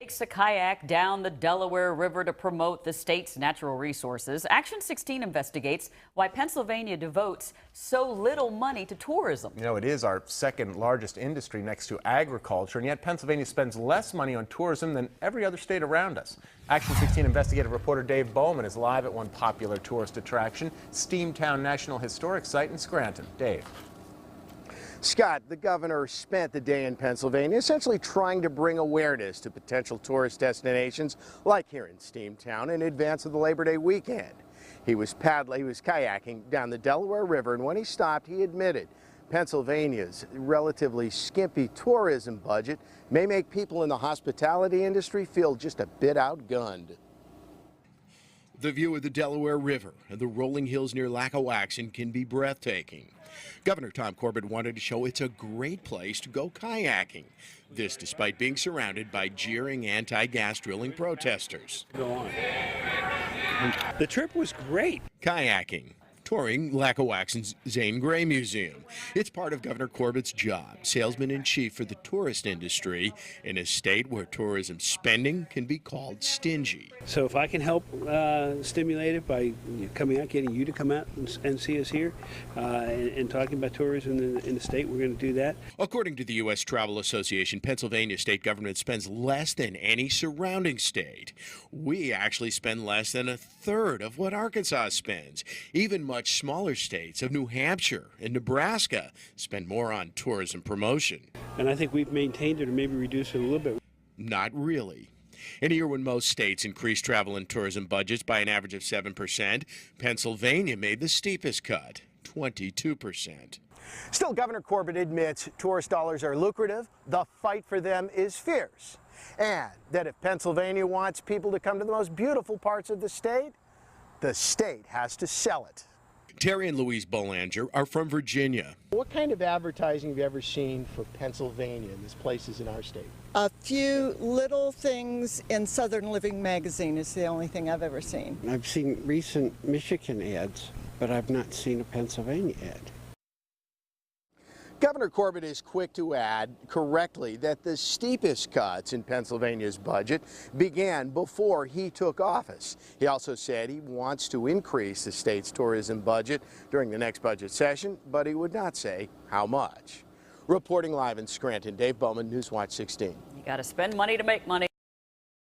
Takes a kayak down the Delaware River to promote the state's natural resources. Action 16 investigates why Pennsylvania devotes so little money to tourism. You know, it is our second largest industry next to agriculture, and yet Pennsylvania spends less money on tourism than every other state around us. Action 16 investigative reporter Dave Bowman is live at one popular tourist attraction, Steamtown National Historic Site in Scranton. Dave. Scott, the governor spent the day in Pennsylvania essentially trying to bring awareness to potential tourist destinations like here in Steamtown in advance of the Labor Day weekend. He was kayaking down the Delaware River, and when he stopped, he admitted Pennsylvania's relatively skimpy tourism budget may make people in the hospitality industry feel just a bit outgunned. The view of the Delaware River and the rolling hills near Lackawaxen can be breathtaking. Governor Tom Corbett wanted to show it's a great place to go kayaking. This despite being surrounded by jeering anti-gas drilling protesters. Go on. The trip was great. Kayaking. Touring Lackawaxen's Zane Grey Museum. It's part of Governor Corbett's job, salesman-in-chief for the tourist industry in a state where tourism spending can be called stingy. So if I can help stimulate it by coming out, getting you to come out and see us here and talking about tourism in the state, we're going to do that. According to the U.S. Travel Association, Pennsylvania state government spends less than any surrounding state. We actually spend less than a third of what Arkansas spends. Even much smaller states of New Hampshire and Nebraska spend more on tourism promotion. And I think we've maintained it or maybe reduced it a little bit. Not really. In a year when most states increased travel and tourism budgets by an average of 7%, Pennsylvania made the steepest cut, 22%. Still, Governor Corbett admits tourist dollars are lucrative, the fight for them is fierce, and that if Pennsylvania wants people to come to the most beautiful parts of the state has to sell it. Terry and Louise Bolanger are from Virginia. What kind of advertising have you ever seen for Pennsylvania and these places in our state? A few little things in Southern Living magazine is the only thing I've ever seen. I've seen recent Michigan ads, but I've not seen a Pennsylvania ad. Governor Corbett is quick to add correctly that the steepest cuts in Pennsylvania's budget began before he took office. He also said he wants to increase the state's tourism budget during the next budget session, but he would not say how much. Reporting live in Scranton, Dave Bowman, Newswatch 16. You got to spend money to make money.